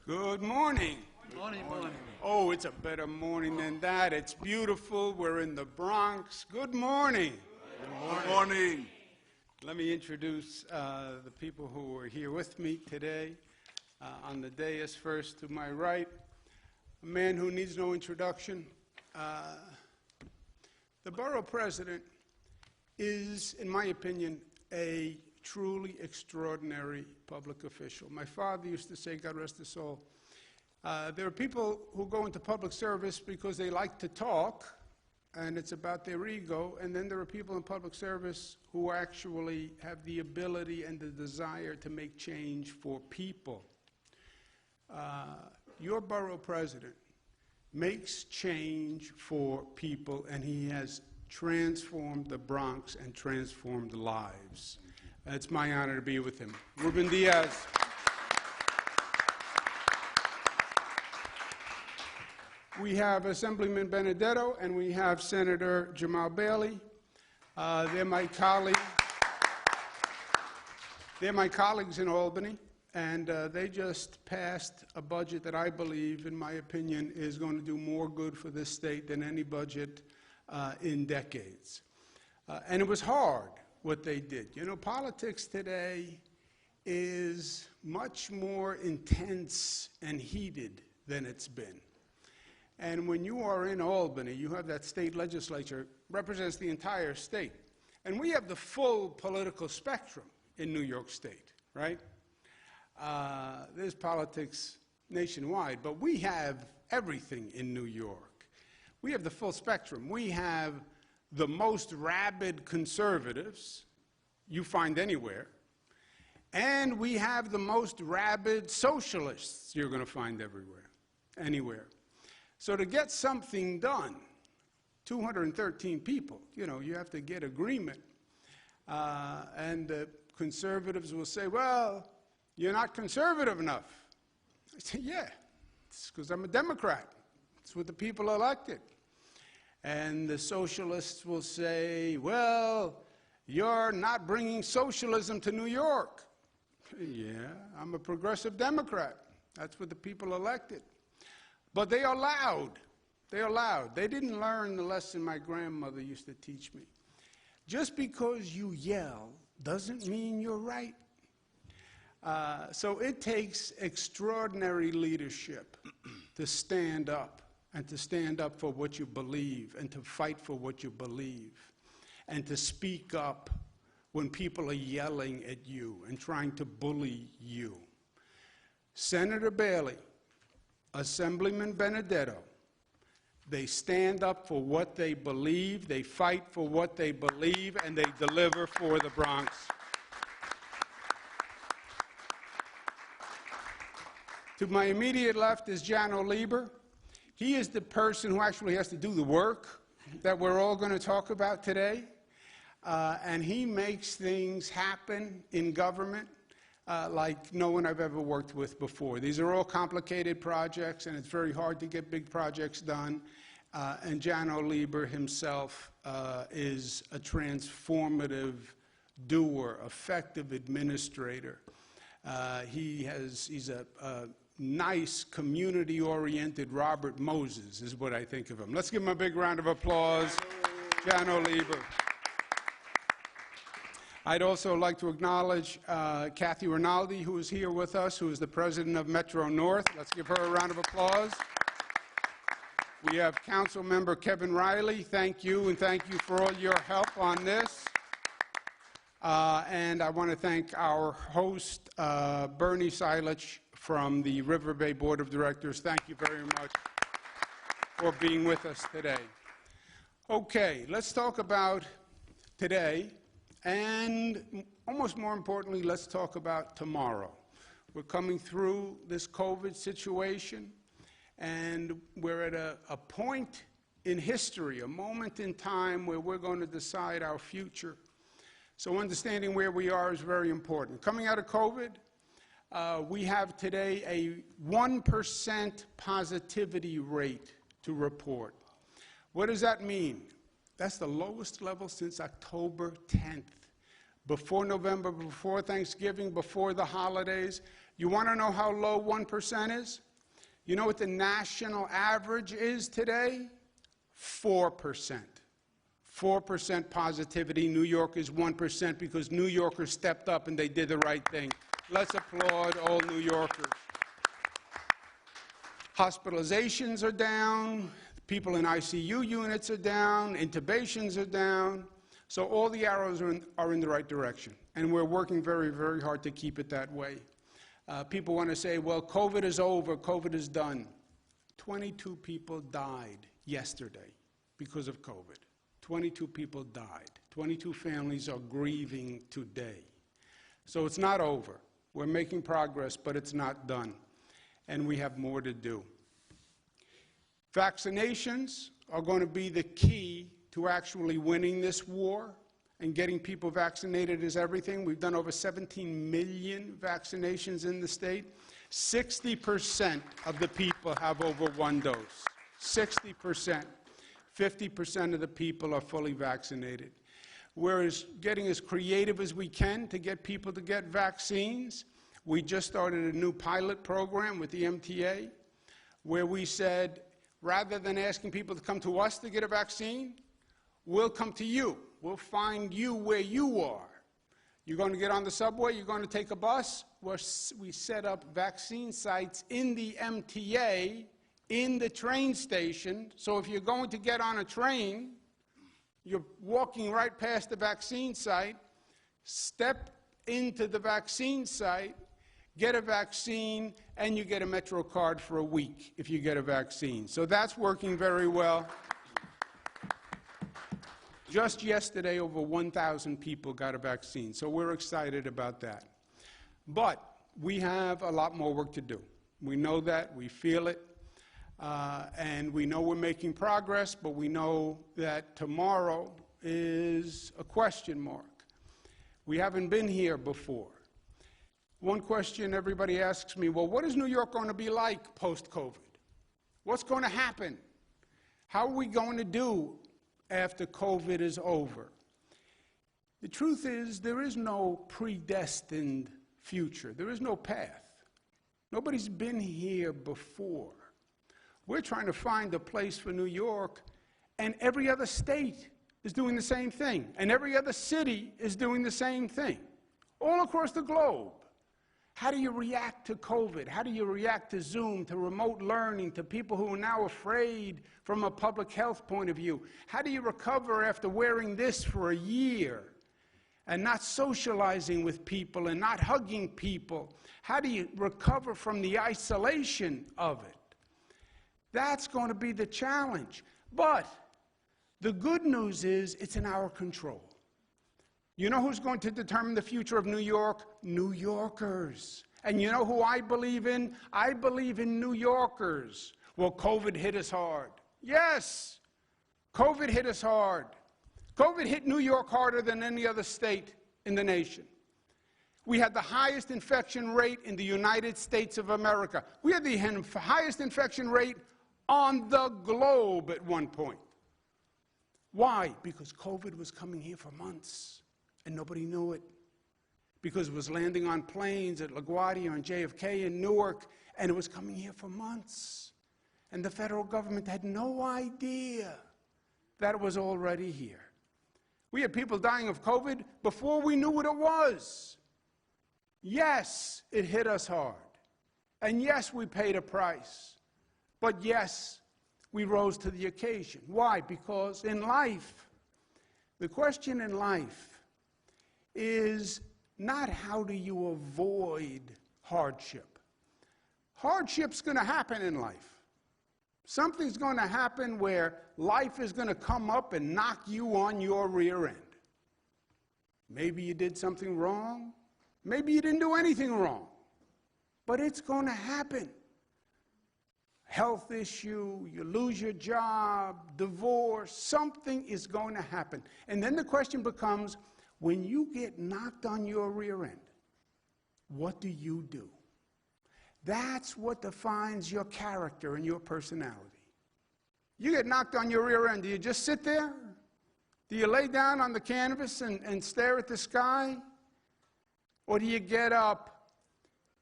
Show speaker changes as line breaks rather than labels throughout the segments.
Good morning.
Morning, morning.
Oh, it's a better morning than that. It's beautiful. We're in the Bronx. Good morning.
Good morning.
Let me introduce the people who are here with me today. On the dais, first to my right, a man who needs no introduction. The borough president is, in my opinion, a truly extraordinary public official. My father used to say, God rest his soul, there are people who go into public service because they like to talk, and it's about their ego, and then there are people in public service who actually have the ability and the desire to make change for people. Your borough president makes change for people, and he has transformed the Bronx and transformed lives. It's my honor to be with him. Ruben Diaz. We have Assemblyman Benedetto, and we have Senator Jamal Bailey. They're my colleagues in Albany, and they just passed a budget that I believe, in my opinion, is going to do more good for this state than any budget in decades. And it was hard what they did. You know, politics today is much more intense and heated than it's been. And when you are in Albany, you have that state legislature, represents the entire state. And we have the full political spectrum in New York State, right? There's politics nationwide, but we have everything in New York. We have the full spectrum. We have the most rabid conservatives you find anywhere, and we have the most rabid socialists you're going to find anywhere. So to get something done, 213 people, you know, you have to get agreement. And the conservatives will say, well, you're not conservative enough. I say, yeah, it's because I'm a Democrat. It's what the people elected. And the socialists will say, well, you're not bringing socialism to New York. Yeah, I'm a progressive Democrat. That's what the people elected. But they are loud. They are loud. They didn't learn the lesson my grandmother used to teach me. Just because you yell doesn't mean you're right. So it takes extraordinary leadership to stand up, and to stand up for what you believe, and to fight for what you believe, and to speak up when people are yelling at you and trying to bully you. Senator Bailey, Assemblyman Benedetto, they stand up for what they believe, they fight for what they believe, and they deliver for the Bronx. To my immediate left is Jano Lieber. He is the person who actually has to do the work that we're all going to talk about today. And he makes things happen in government like no one I've ever worked with before. These are all complicated projects, and it's very hard to get big projects done. And Jano Lieber himself is a transformative doer, effective administrator. He's a nice, community-oriented Robert Moses, is what I think of him. Let's give him a big round of applause, Jano Lieber. I'd also like to acknowledge Kathy Rinaldi, who is here with us, who is the president of Metro North. Let's give her a round of applause. We have Council Member Kevin Riley. Thank you, and thank you for all your help on this. And I want to thank our host, Bernie Silich, from the River Bay Board of Directors. Thank you very much for being with us today. Okay, let's talk about today, and almost more importantly, let's talk about tomorrow. We're coming through this COVID situation, and we're at a point in history, a moment in time where we're going to decide our future. So understanding where we are is very important. Coming out of COVID, we have today a 1% positivity rate to report. What does that mean? That's the lowest level since October 10th. Before November, before Thanksgiving, before the holidays, You want to know how low 1% is? You know what the national average is today? 4%. 4% positivity. New York is 1% because New Yorkers stepped up and they did the right thing. Let's applaud all New Yorkers. Hospitalizations are down. People in ICU units are down. Intubations are down. So all the arrows are in the right direction. And we're working very, very hard to keep it that way. People want to say, well, COVID is over, COVID is done. 22 people died yesterday because of COVID. 22 people died. 22 families are grieving today. So it's not over. We're making progress, but it's not done. And we have more to do. Vaccinations are going to be the key to actually winning this war, and getting people vaccinated is everything. We've done over 17 million vaccinations in the state. 60% of the people have over one dose. 60%. 50% of the people are fully vaccinated. We're getting as creative as we can to get people to get vaccines. We just started a new pilot program with the MTA where we said, rather than asking people to come to us to get a vaccine, we'll come to you. We'll find you where you are. You're going to get on the subway, you're going to take a bus. We set up vaccine sites in the MTA, in the train station. So if you're going to get on a train, you're walking right past the vaccine site, step into the vaccine site, get a vaccine, and you get a Metro card for a week if you get a vaccine. So that's working very well. Just yesterday, over 1,000 people got a vaccine, so we're excited about that. But we have a lot more work to do. We know that, we feel it, and we know we're making progress, but we know that tomorrow is a question mark. We haven't been here before. One question everybody asks me, well, what is New York going to be like post-COVID? What's going to happen? How are we going to do after COVID is over? The truth is, there is no predestined future. There is no path. Nobody's been here before. We're trying to find a place for New York, and every other state is doing the same thing, and every other city is doing the same thing, all across the globe. How do you react to COVID? How do you react to Zoom, to remote learning, to people who are now afraid from a public health point of view? How do you recover after wearing this for a year and not socializing with people and not hugging people? How do you recover from the isolation of it? That's going to be the challenge. But the good news is it's in our control. You know who's going to determine the future of New York? New Yorkers. And you know who I believe in? I believe in New Yorkers. Well, COVID hit us hard. Yes, COVID hit us hard. COVID hit New York harder than any other state in the nation. We had the highest infection rate in the United States of America. We had the highest infection rate on the globe at one point. Why? Because COVID was coming here for months. And nobody knew it, because it was landing on planes at LaGuardia and JFK in Newark, and it was coming here for months. And the federal government had no idea that it was already here. We had people dying of COVID before we knew what it was. Yes, it hit us hard. And yes, we paid a price. But yes, we rose to the occasion. Why? Because in life, the question in life is not how do you avoid hardship. Hardship's going to happen in life. Something's going to happen where life is going to come up and knock you on your rear end. Maybe you did something wrong. Maybe you didn't do anything wrong. But it's going to happen. Health issue, you lose your job, divorce, something is going to happen. And then the question becomes, when you get knocked on your rear end, what do you do? That's what defines your character and your personality. You get knocked on your rear end, do you just sit there? Do you lay down on the canvas and stare at the sky? Or do you get up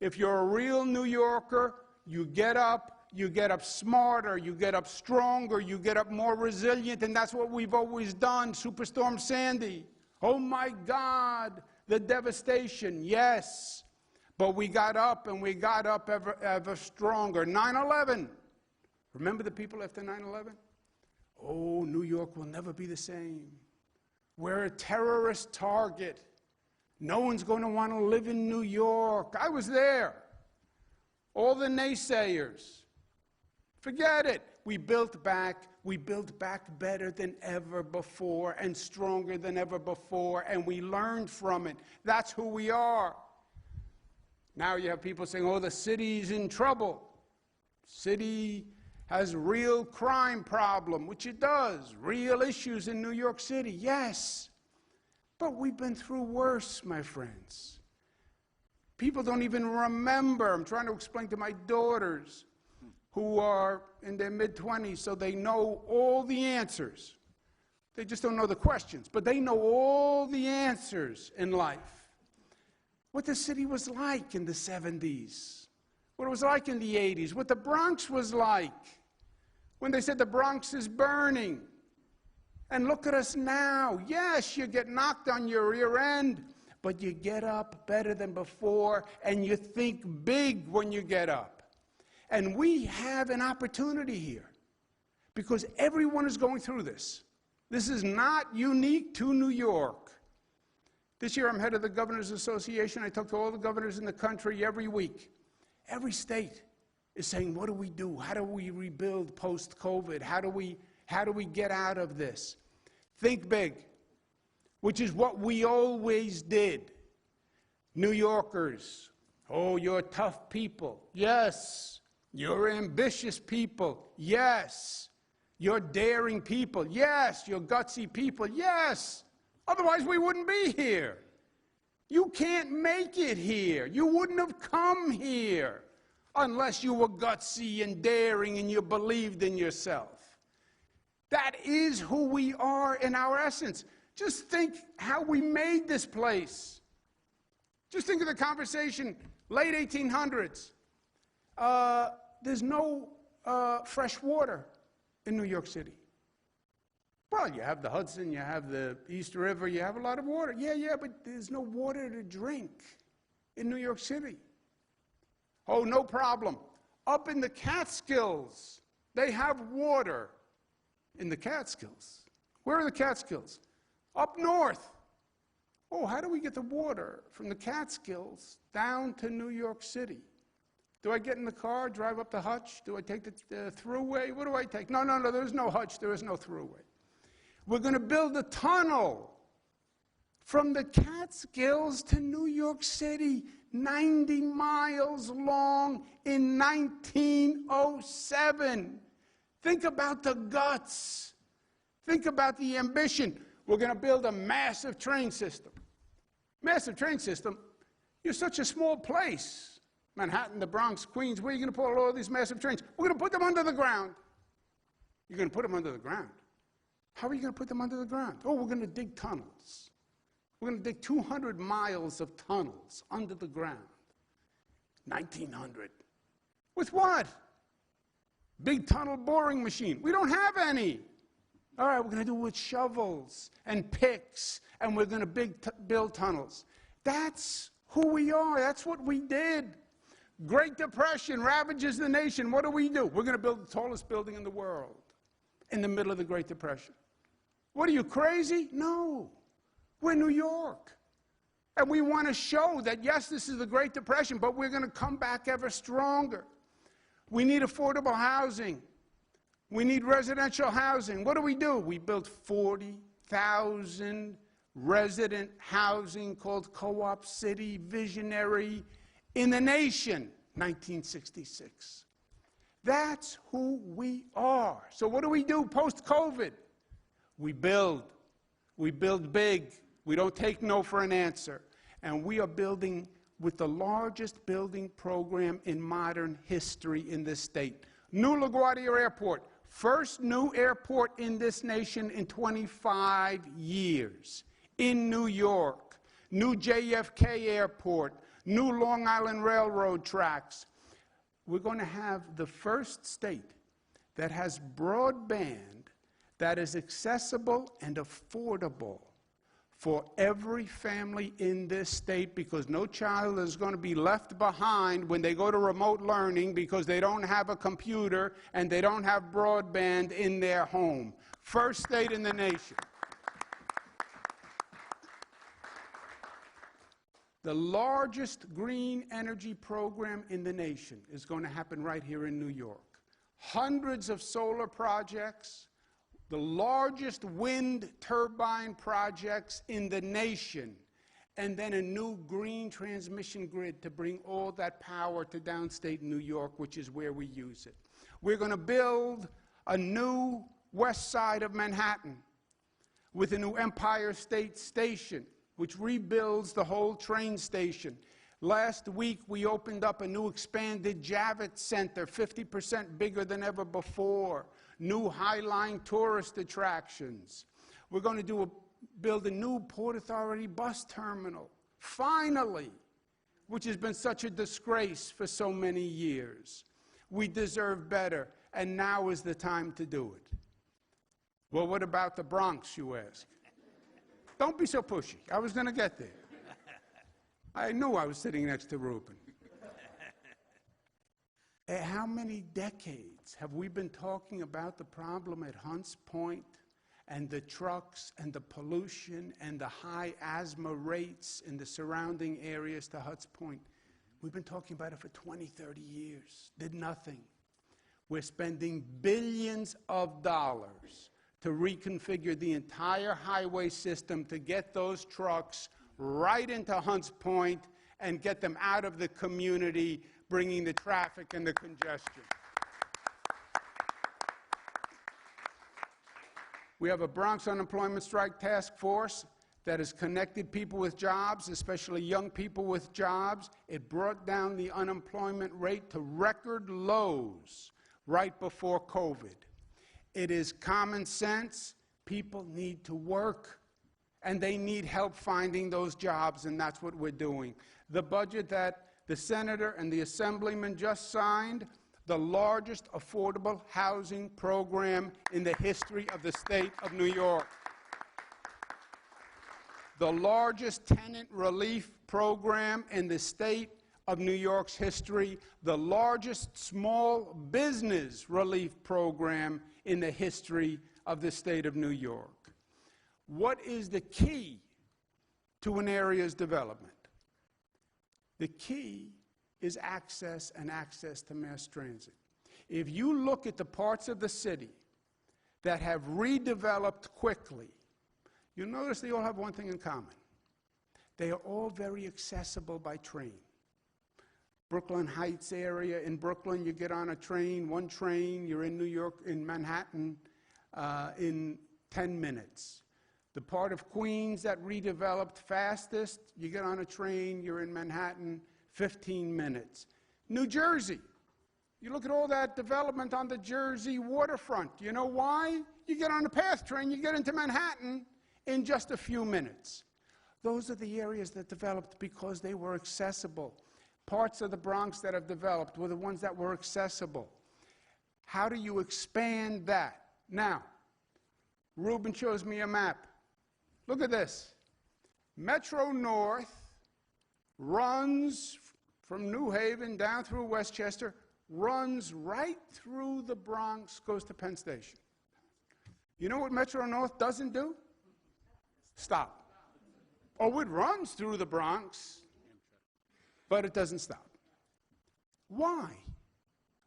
If you're a real New Yorker, you get up smarter, you get up stronger, you get up more resilient, and that's what we've always done. Superstorm Sandy, oh my God, the devastation, yes. But we got up, and we got up ever stronger. 9/11, remember the people after 9/11? Oh, New York will never be the same. We're a terrorist target. No one's going to want to live in New York. I was there. All the naysayers, forget it. We built back better than ever before and stronger than ever before, and we learned from it. That's who we are. Now you have people saying, oh, the city's in trouble. City has real crime problem, which it does. Real issues in New York City, yes. But we've been through worse, my friends. People don't even remember. I'm trying to explain to my daughters who are in their mid-20s, so they know all the answers. They just don't know the questions, but they know all the answers in life. What the city was like in the 70s, what it was like in the 80s, what the Bronx was like when they said the Bronx is burning. And look at us now. Yes, you get knocked on your rear end, but you get up better than before, and you think big when you get up. And we have an opportunity here, because everyone is going through this. This is not unique to New York. This year I'm head of the Governors Association. I talk to all the governors in the country every week. Every state is saying, what do we do? How do we rebuild post-COVID? How do we get out of this? Think big, which is what we always did. New Yorkers, oh, you're tough people. Yes. You're ambitious people. Yes. You're daring people. Yes. You're gutsy people. Yes. Otherwise, we wouldn't be here. You can't make it here. You wouldn't have come here unless you were gutsy and daring and you believed in yourself. That is who we are in our essence. Just think how we made this place. Just think of the conversation, late 1800s. There's no fresh water in New York City. Well, you have the Hudson, you have the East River, you have a lot of water. Yeah, but there's no water to drink in New York City. Oh, no problem. Up in the Catskills, they have water. In the Catskills. Where are the Catskills? Up north. Oh, how do we get the water from the Catskills down to New York City? Do I get in the car, drive up the Hutch? Do I take the thruway? What do I take? No, there's no Hutch, there is no thruway. We're going to build a tunnel from the Catskills to New York City, 90 miles long in 1907. Think about the guts. Think about the ambition. We're going to build a massive train system. Massive train system? You're such a small place. Manhattan, the Bronx, Queens, where are you going to put all these massive trains? We're going to put them under the ground. You're going to put them under the ground. How are you going to put them under the ground? Oh, we're going to dig tunnels. We're going to dig 200 miles of tunnels under the ground. 1900. With what? Big tunnel boring machine. We don't have any. All right, we're going to do it with shovels and picks, and we're going to build tunnels. That's who we are. That's what we did. Great Depression ravages the nation. What do? We're going to build the tallest building in the world in the middle of the Great Depression. What are you, crazy? No. We're New York. And we want to show that, yes, this is the Great Depression, but we're going to come back ever stronger. We need affordable housing. We need residential housing. What do? We built 40,000 resident housing called Co-op City, visionary in the nation, 1966. That's who we are. So what do we do post-COVID? We build. We build big. We don't take no for an answer. And we are building with the largest building program in modern history in this state. New LaGuardia Airport, first new airport in this nation in 25 years. In New York, new JFK Airport, New Long Island Railroad tracks. We're going to have the first state that has broadband that is accessible and affordable for every family in this state, because no child is going to be left behind when they go to remote learning because they don't have a computer and they don't have broadband in their home. First state in the nation. The largest green energy program in the nation is going to happen right here in New York. Hundreds of solar projects, the largest wind turbine projects in the nation, and then a new green transmission grid to bring all that power to downstate New York, which is where we use it. We're going to build a new west side of Manhattan with a new Empire State Station, which rebuilds the whole train station. Last week, we opened up a new expanded Javits Center, 50% bigger than ever before. New High-Line tourist attractions. We're going to build a new Port Authority bus terminal, finally, which has been such a disgrace for so many years. We deserve better, and now is the time to do it. Well, what about the Bronx, you ask? Don't be so pushy. I was going to get there. I knew I was sitting next to Reuben. How many decades have we been talking about the problem at Hunts Point and the trucks and the pollution and the high asthma rates in the surrounding areas to Hunts Point? We've been talking about it for 20, 30 years. Did nothing. We're spending billions of dollars to reconfigure the entire highway system to get those trucks right into Hunts Point and get them out of the community, bringing the traffic and the congestion. We have a Bronx Unemployment Strike Task Force that has connected people with jobs, especially young people with jobs. It brought down the unemployment rate to record lows right before COVID. It is common sense. People need to work, and they need help finding those jobs, and that's what we're doing. The budget that the senator and the assemblyman just signed, the largest affordable housing program in the history of the state of New York. The largest tenant relief program in the state of New York's history, the largest small business relief program in the history of the state of New York. What is the key to an area's development? The key is access, and access to mass transit. If you look at the parts of the city that have redeveloped quickly, you'll notice they all have one thing in common. They are all very accessible by train. Brooklyn Heights area, in Brooklyn, you get on a train, one train, you're in New York, in Manhattan, in 10 minutes. The part of Queens that redeveloped fastest, you get on a train, you're in Manhattan, 15 minutes. New Jersey, you look at all that development on the Jersey waterfront. You know why? You get on a PATH train, you get into Manhattan in just a few minutes. Those are the areas that developed because they were accessible. Parts of the Bronx that have developed were the ones that were accessible. How do you expand that? Now, Reuben shows me a map. Look at this. Metro North runs from New Haven down through Westchester, runs right through the Bronx, goes to Penn Station. You know what Metro North doesn't do? Stop. Oh, it runs through the Bronx, but it doesn't stop. Why?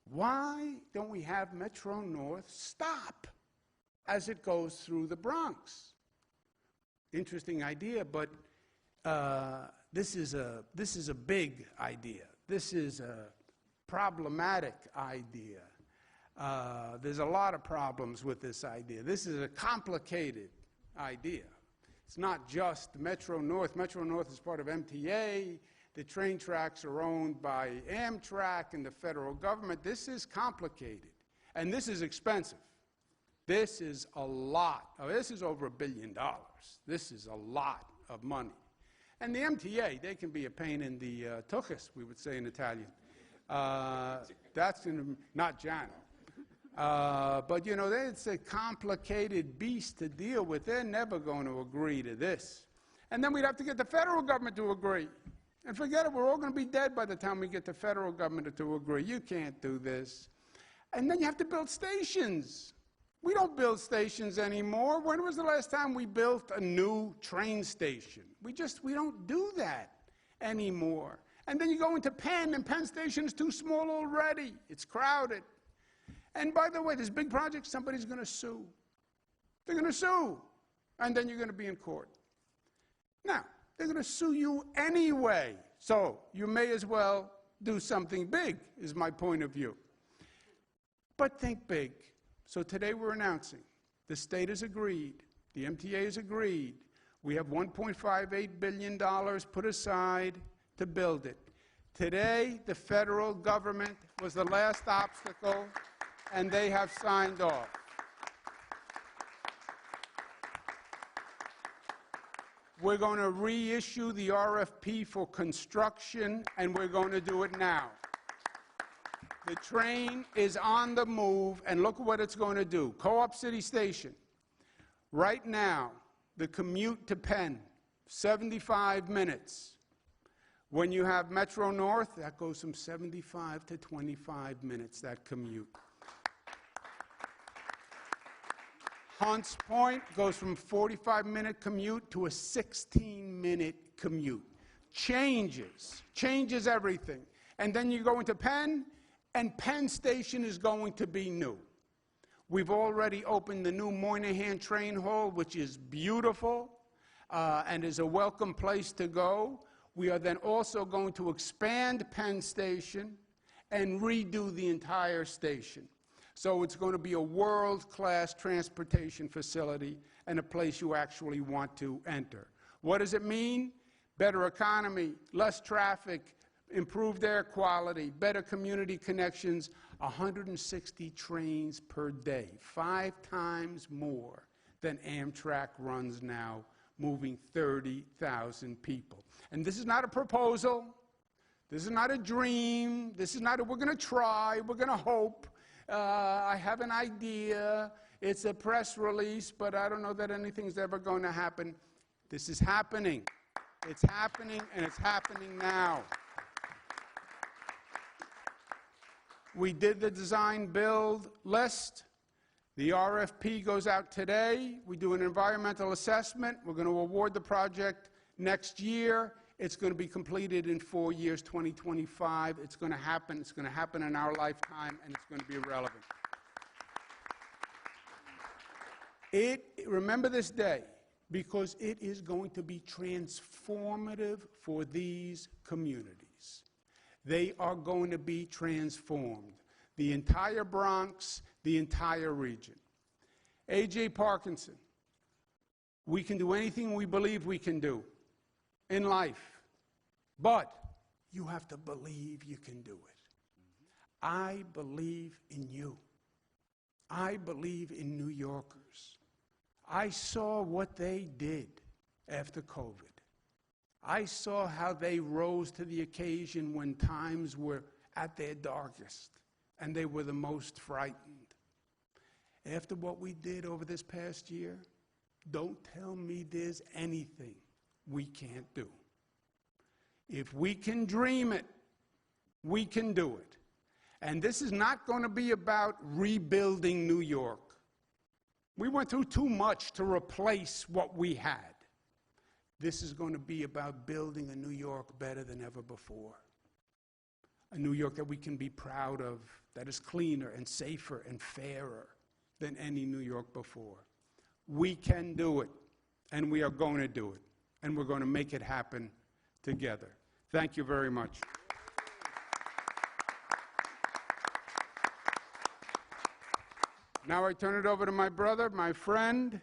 Why don't we have Metro North stop as it goes through the Bronx? Interesting idea, but this is a big idea. This is a problematic idea. There's a lot of problems with this idea. This is a complicated idea. It's not just Metro North. Metro North is part of MTA. The train tracks are owned by Amtrak and the federal government. This is complicated, and this is expensive. This is a lot. This is over $1 billion. This is a lot of money. And the MTA, they can be a pain in the tuchus, we would say in Italian. That's not Jan. But, you know, it's a complicated beast to deal with. They're never going to agree to this. And then we'd have to get the federal government to agree. And forget it, we're all going to be dead by the time we get the federal government to agree. You can't do this. And then you have to build stations. We don't build stations anymore. When was the last time we built a new train station? We don't do that anymore. And then you go into Penn, and Penn Station is too small already. It's crowded. And by the way, this big project, somebody's going to sue. They're going to sue. And then you're going to be in court. Now, they're going to sue you anyway. So you may as well do something big, is my point of view. But think big. So today we're announcing the state has agreed, the MTA has agreed. We have $1.58 billion put aside to build it. Today, the federal government was the last obstacle, and they have signed off. We're going to reissue the RFP for construction, and we're going to do it now. The train is on the move, and look at what it's going to do. Co-op City Station. Right now, the commute to Penn, 75 minutes. When you have Metro North, that goes from 75 to 25 minutes, that commute. Hunts Point goes from 45-minute commute to a 16-minute commute. Changes everything. And then you go into Penn, and Penn Station is going to be new. We've already opened the new Moynihan Train Hall, which is beautiful and is a welcome place to go. We are then also going to expand Penn Station and redo the entire station. So it's going to be a world-class transportation facility and a place you actually want to enter. What does it mean? Better economy, less traffic, improved air quality, better community connections, 160 trains per day, 5 times more than Amtrak runs now, moving 30,000 people. And this is not a proposal. This is not a dream. This is not a we're going to try, we're going to hope. I have an idea. It's a press release, but I don't know that anything's ever going to happen. This is happening. It's happening, and it's happening now. We did the design-build list. The RFP goes out today. We do an environmental assessment. We're going to award the project next year. It's going to be completed in 4 years, 2025. It's going to happen. It's going to happen in our lifetime, and it's going to be relevant. Remember this day, because it is going to be transformative for these communities. They are going to be transformed. The entire Bronx, the entire region. A.J. Parkinson, we can do anything we believe we can do in life, but you have to believe you can do it. I believe in you. I believe in New Yorkers. I saw what they did after COVID. I saw how they rose to the occasion when times were at their darkest and they were the most frightened. After what we did over this past year, don't tell me there's anything we can't do. If we can dream it, we can do it. And this is not going to be about rebuilding New York. We went through too much to replace what we had. This is going to be about building a New York better than ever before. A New York that we can be proud of, that is cleaner and safer and fairer than any New York before. We can do it, and we are going to do it, and we're going to make it happen together. Thank you very much. Now I turn it over to my brother, my friend,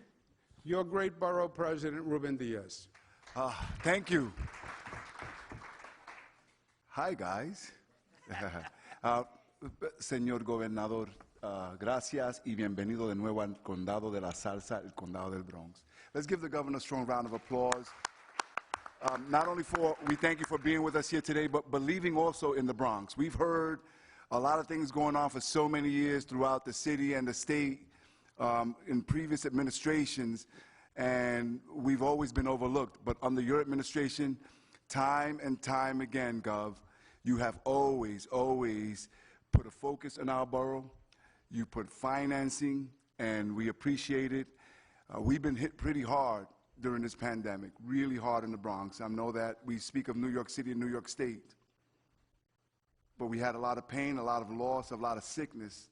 your great borough president, Ruben Diaz.
Thank you. Hi, guys. Señor Gobernador, gracias y bienvenido de nuevo al Condado de la Salsa, el Condado del Bronx. Let's give the governor a strong round of applause. Not only we thank you for being with us here today, but believing also in the Bronx. We've heard a lot of things going on for so many years throughout the city and the state in previous administrations, and we've always been overlooked. But under your administration, time and time again, Gov, you have always put a focus on our borough. You put financing, and we appreciate it. We've been hit pretty hard during this pandemic, really hard in the Bronx. I know that we speak of New York City and New York State, but we had a lot of pain, a lot of loss, a lot of sickness.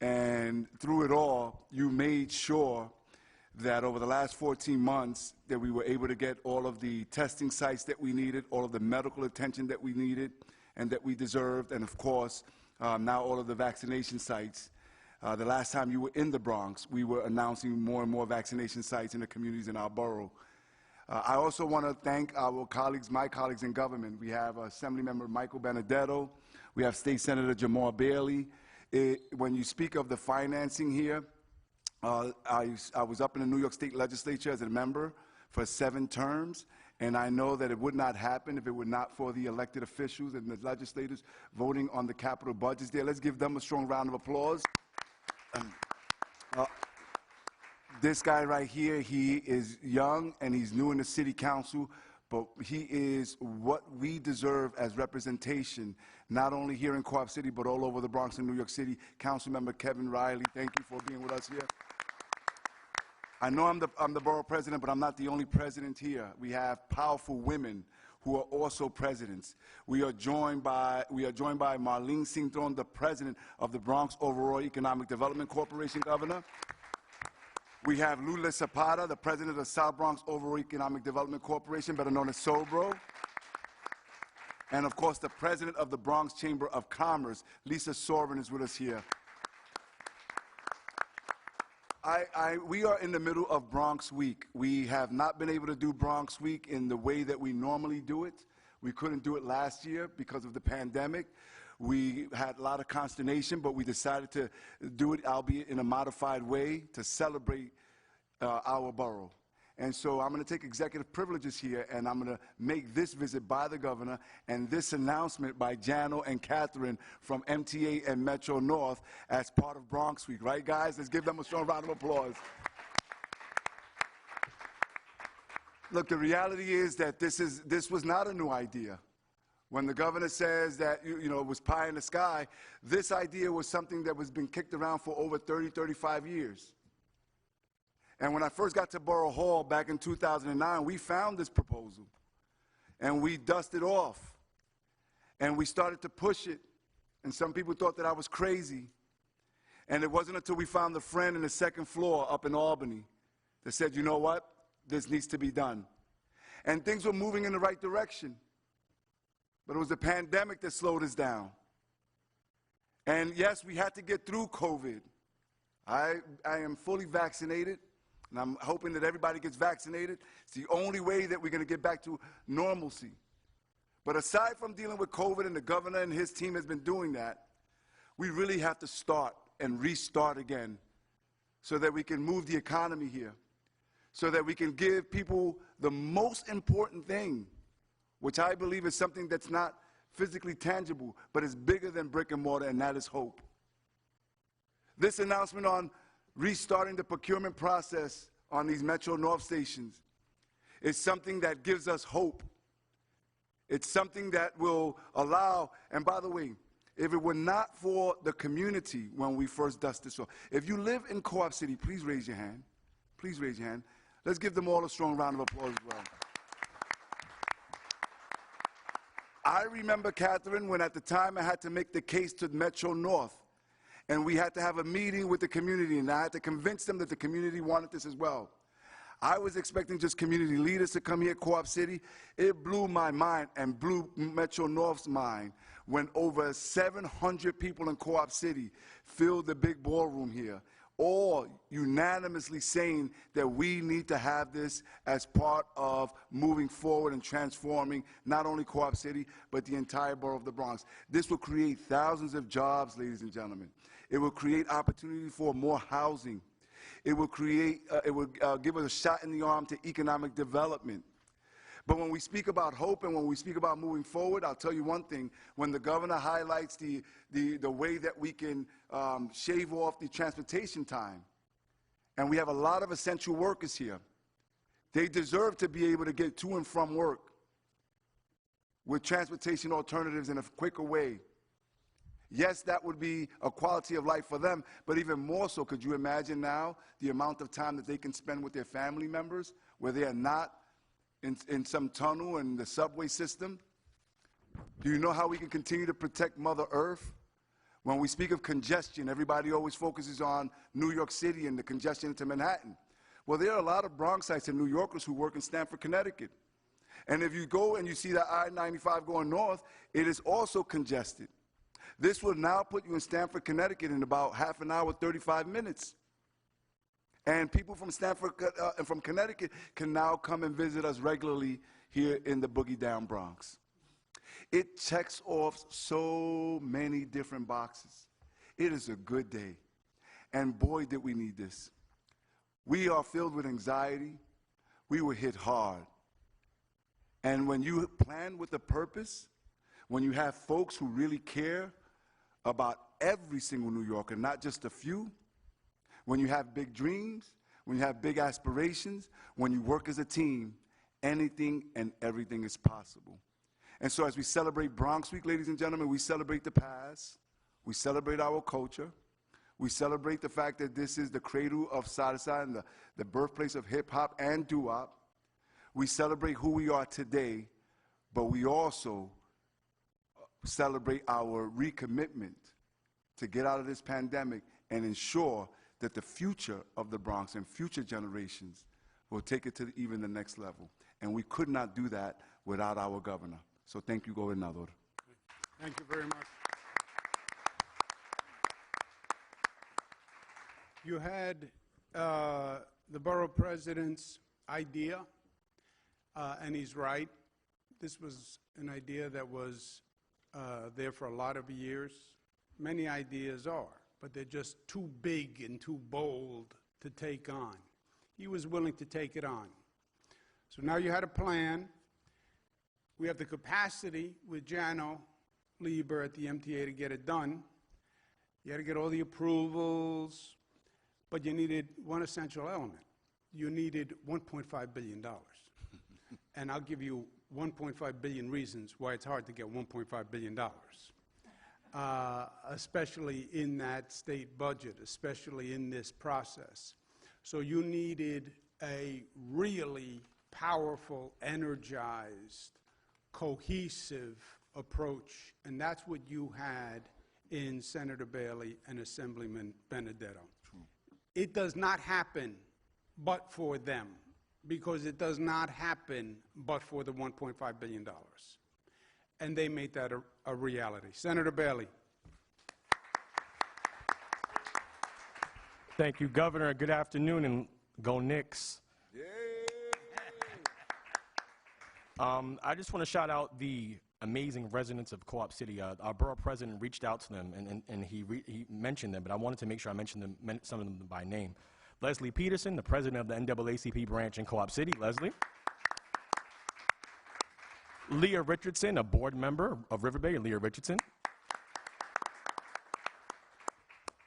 And through it all, you made sure that over the last 14 months that we were able to get all of the testing sites that we needed, all of the medical attention that we needed and that we deserved, and of course, now all of the vaccination sites. The last time you were in the Bronx, we were announcing more and more vaccination sites in the communities in our borough. I also want to thank our colleagues, my colleagues in government. We have Assemblymember Michael Benedetto. We have State Senator Jamal Bailey. When you speak of the financing here, I was up in the New York State Legislature as a member for 7 terms, and I know that it would not happen if it were not for the elected officials and the legislators voting on the capital budgets there. Let's give them a strong round of applause. This guy right here, he is young and he's new in the city council, but he is what we deserve as representation, not only here in Co-op City, but all over the Bronx and New York City. Councilmember Kevin Riley, thank you for being with us here. I know I'm the borough president, but I'm not the only president here. We have powerful women who are also presidents. We are joined by Marlene Sington, the president of the Bronx Overall Economic Development Corporation, Governor. We have Lula Zapata, the president of the South Bronx Overall Economic Development Corporation, better known as SOBRO. And of course, the president of the Bronx Chamber of Commerce, Lisa Sorin, is with us here. We are in the middle of Bronx Week. We have not been able to do Bronx Week in the way that we normally do it. We couldn't do it last year because of the pandemic. We had a lot of consternation, but we decided to do it, albeit in a modified way, to celebrate our borough. And so I'm going to take executive privileges here, and I'm going to make this visit by the governor and this announcement by Jano and Catherine from MTA and Metro North as part of Bronx Week. Right, guys? Let's give them a strong round of applause. Look, the reality is that this was not a new idea. When the governor says that, you know, it was pie in the sky, this idea was something that was been kicked around for over 30, 35 years. And when I first got to Borough Hall back in 2009, we found this proposal, and we dusted off, and we started to push it, and some people thought that I was crazy. And it wasn't until we found a friend in the 2nd floor up in Albany that said, you know what, this needs to be done. And things were moving in the right direction, but it was the pandemic that slowed us down. And yes, we had to get through COVID. I am fully vaccinated. And I'm hoping that everybody gets vaccinated. It's the only way that we're going to get back to normalcy. But aside from dealing with COVID, and the governor and his team has been doing that, we really have to start and restart again so that we can move the economy here, so that we can give people the most important thing, which I believe is something that's not physically tangible, but is bigger than brick and mortar, and that is hope. This announcement on restarting the procurement process on these Metro North stations is something that gives us hope. It's something that will allow, and by the way, if it were not for the community when we first dusted this off, if you live in Co-op City, please raise your hand. Please raise your hand. Let's give them all a strong round of applause as well. I remember, Catherine, when at the time I had to make the case to Metro North, and we had to have a meeting with the community, and I had to convince them that the community wanted this as well. I was expecting just community leaders to come here at Co-op City. It blew my mind and blew Metro North's mind when over 700 people in Co-op City filled the big ballroom here, all unanimously saying that we need to have this as part of moving forward and transforming not only Co-op City, but the entire borough of the Bronx. This will create thousands of jobs, ladies and gentlemen. It will create opportunity for more housing. It will give us a shot in the arm to economic development. But when we speak about hope and when we speak about moving forward, I'll tell you one thing. When the governor highlights the way that we can shave off the transportation time, and we have a lot of essential workers here, they deserve to be able to get to and from work with transportation alternatives in a quicker way. Yes, that would be a quality of life for them, but even more so, could you imagine now the amount of time that they can spend with their family members where they are not in some tunnel in the subway system? Do you know how we can continue to protect Mother Earth? When we speak of congestion, everybody always focuses on New York City and the congestion into Manhattan. Well, there are a lot of Bronxites and New Yorkers who work in Stamford, Connecticut. And if you go and you see the I-95 going north, it is also congested. This will now put you in Stamford, Connecticut in about half an hour, 35 minutes. And people from Stamford and from Connecticut can now come and visit us regularly here in the Boogie Down Bronx. It checks off so many different boxes. It is a good day. And boy, did we need this. We are filled with anxiety. We were hit hard. And when you plan with a purpose, when you have folks who really care about every single New Yorker, not just a few, when you have big dreams, when you have big aspirations, when you work as a team, anything and everything is possible. And so as we celebrate Bronx Week, ladies and gentlemen, we celebrate the past, we celebrate our culture, we celebrate the fact that this is the cradle of salsa and the birthplace of hip-hop and doo-wop. We celebrate who we are today, but we also celebrate our recommitment to get out of this pandemic and ensure that the future of the Bronx and future generations will take it to even the next level. And we could not do that without our governor. So thank you, Gobernador.
Thank you very much. You had the borough president's idea, and he's right. This was an idea that was there for a lot of years. Many ideas are, but they're just too big and too bold to take on. He was willing to take it on. So now you had a plan. We have the capacity with Jano Lieber at the MTA to get it done. You had to get all the approvals, but you needed one essential element. You needed $1.5 billion. And I'll give you 1.5 billion reasons why it's hard to get $1.5 billion, especially in that state budget, especially in this process. So you needed a really powerful, energized, cohesive approach, and that's what you had in Senator Bailey and Assemblyman Benedetto. True. It does not happen but for them, because it does not happen but for the $1.5 billion. And they made that a reality. Senator Bailey.
Thank you, Governor. Good afternoon, and go Knicks.
Yay!
I just want to shout out the amazing residents of Co-op City. Our borough president reached out to them, and he mentioned them, but I wanted to make sure I mentioned some of them by name. Leslie Peterson, the president of the NAACP branch in Co-op City. Leslie. Leah Richardson, a board member of River Bay. Leah Richardson.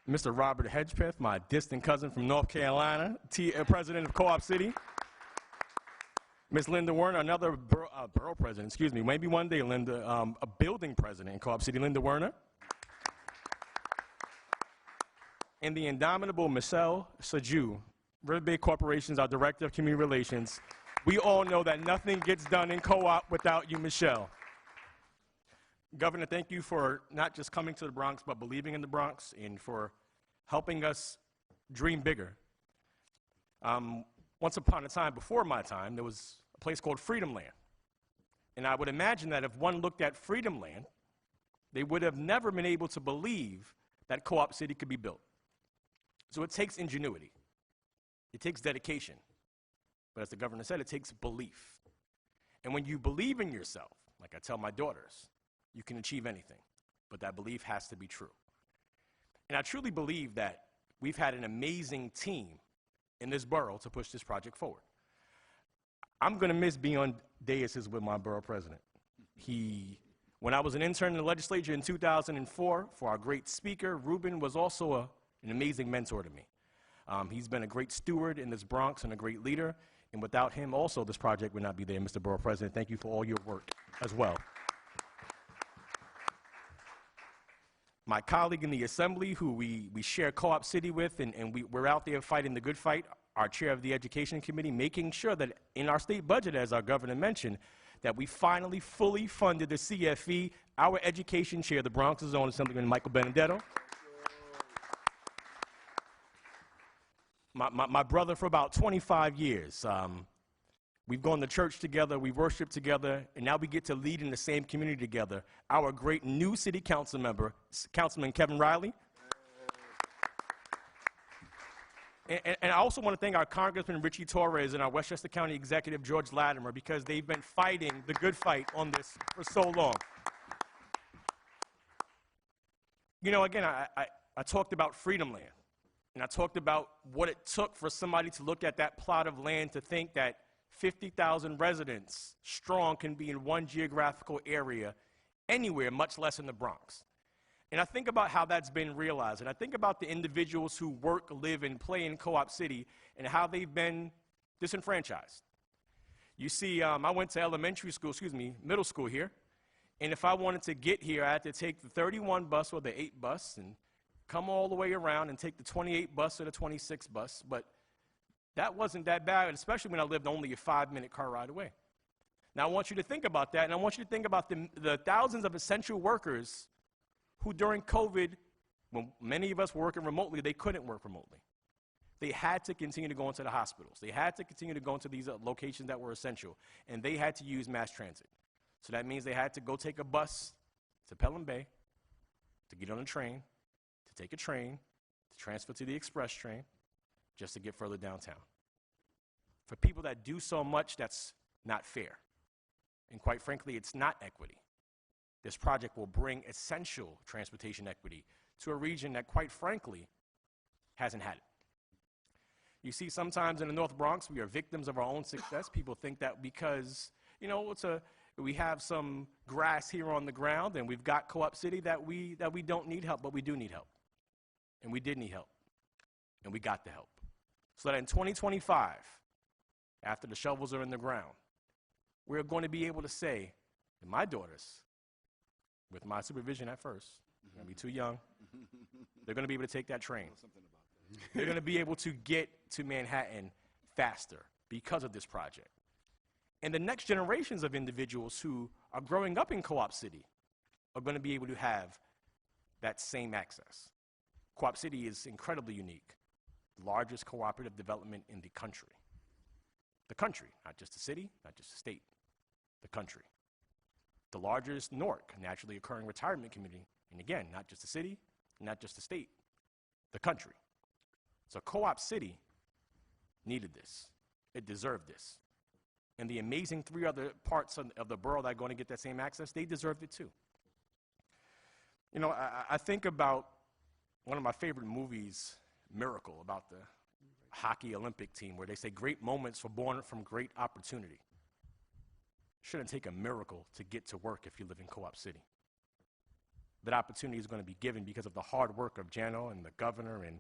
Mr. Robert Hedgepeth, my distant cousin from North Carolina, president of Co-op City. Ms. Linda Werner, another borough president, excuse me, maybe one day, Linda, a building president in Co-op City, Linda Werner. And the indomitable Michelle Sajou, River Bay Corporation's our Director of Community Relations. We all know that nothing gets done in Co-op without you, Michelle. Governor, thank you for not just coming to the Bronx, but believing in the Bronx and for helping us dream bigger. Once upon a time, before my time, there was a place called Freedom Land. And I would imagine that if one looked at Freedom Land, they would have never been able to believe that Co-op City could be built. So it takes ingenuity. It takes dedication. But as the governor said, it takes belief. And when you believe in yourself, like I tell my daughters, you can achieve anything. But that belief has to be true. And I truly believe that we've had an amazing team in this borough to push this project forward. I'm going to miss being on daises with my borough president. When I was an intern in the legislature in 2004, for our great speaker, Ruben was also an amazing mentor to me. He's been a great steward in this Bronx and a great leader, and without him also this project would not be there. Mr. Borough President, thank you for all your work as well. My colleague in the Assembly, who we share Co-op City with, and we're out there fighting the good fight, our chair of the Education Committee, making sure that in our state budget, as our governor mentioned, that we finally fully funded the CFE, our education chair, the Bronx's own Assemblyman Michael Benedetto. My brother for about 25 years. We've gone to church together, we worship together, and now we get to lead in the same community together. Our great new city council member, Councilman Kevin Riley. And I also want to thank our Congressman Richie Torres and our Westchester County Executive George Latimer, because they've been fighting the good fight on this for so long. You know, again, I talked about Freedom Land, and I talked about what it took for somebody to look at that plot of land to think that 50,000 residents strong can be in one geographical area anywhere, much less in the Bronx. And I think about how that's been realized, and I think about the individuals who work, live, and play in Co-op City and how they've been disenfranchised. You see, I went to middle school here, and if I wanted to get here, I had to take the 31 bus or the 8 bus and come all the way around and take the 28 bus or the 26 bus, but that wasn't that bad, especially when I lived only a 5-minute car ride away. Now, I want you to think about that, and I want you to think about the thousands of essential workers who during COVID, when many of us were working remotely, they couldn't work remotely. They had to continue to go into the hospitals. They had to continue to go into these locations that were essential, and they had to use mass transit. So that means they had to go take a bus to Pelham Bay, to get on a train, to take a train, to transfer to the express train, just to get further downtown. For people that do so much, that's not fair. And quite frankly, it's not equity. This project will bring essential transportation equity to a region that, quite frankly, hasn't had it. You see, sometimes in the North Bronx, we are victims of our own success. People think that because, you know, we have some grass here on the ground and we've got Co-op City that we don't need help, but we do need help. And we did need help. And we got the help. So that in 2025, after the shovels are in the ground, we're going to be able to say that my daughters, with my supervision at first, they're going to be too young, they're going to be able to take that train. They're going to be able to get to Manhattan faster because of this project. And the next generations of individuals who are growing up in Co-op City are going to be able to have that same access. Co-op City is incredibly unique, the largest cooperative development in the country. The country, not just the city, not just the state, the country. The largest NORC, naturally occurring retirement community, and again, not just the city, not just the state, the country. So Co-op City needed this. It deserved this. And the amazing 3 other parts of the borough that are going to get that same access, they deserved it too. You know, I think about one of my favorite movies, Miracle, about the hockey Olympic team, where they say great moments were born from great opportunity. Shouldn't take a miracle to get to work if you live in Co-op City. That opportunity is going to be given because of the hard work of Jano and the governor and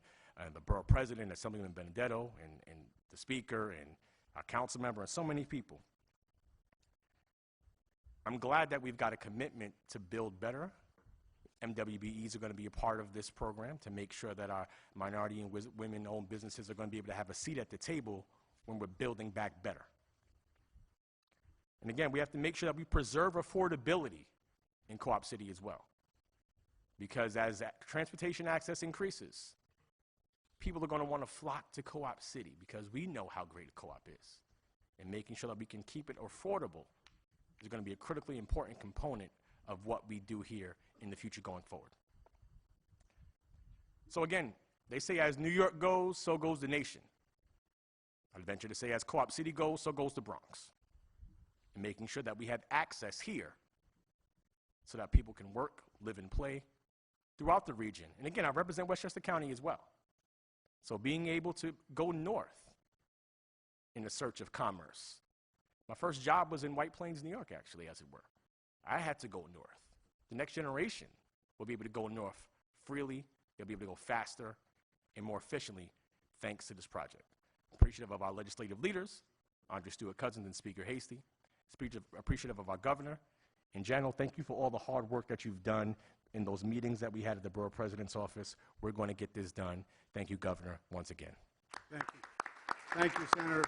the borough president, Assemblyman Benedetto, and the speaker, and our council member, and so many people. I'm glad that we've got a commitment to build better. MWBEs are going to be a part of this program to make sure that our minority and women-owned businesses are going to be able to have a seat at the table when we're building back better. And again, we have to make sure that we preserve affordability in Co-op City as well. Because as transportation access increases, people are going to want to flock to Co-op City because we know how great a co-op is. And making sure that we can keep it affordable is going to be a critically important component of what we do here in the future going forward. So again, they say as New York goes, so goes the nation. I'd venture to say as Co-op City goes, so goes the Bronx. And making sure that we have access here so that people can work, live, and play throughout the region. And again, I represent Westchester County as well. So being able to go north in the search of commerce, My first job was in White Plains, New York, actually, as it were. I had to go north. The next generation will be able to go north freely. They'll be able to go faster and more efficiently thanks to this project. Appreciative of our legislative leaders, Andre Stewart Cousins and Speaker Hasty. Appreciative of our governor. In general, thank you for all the hard work that you've done in those meetings that we had at the Borough President's office. We're going to get this done. Thank you, Governor, once again.
Thank you. Thank you, Senator.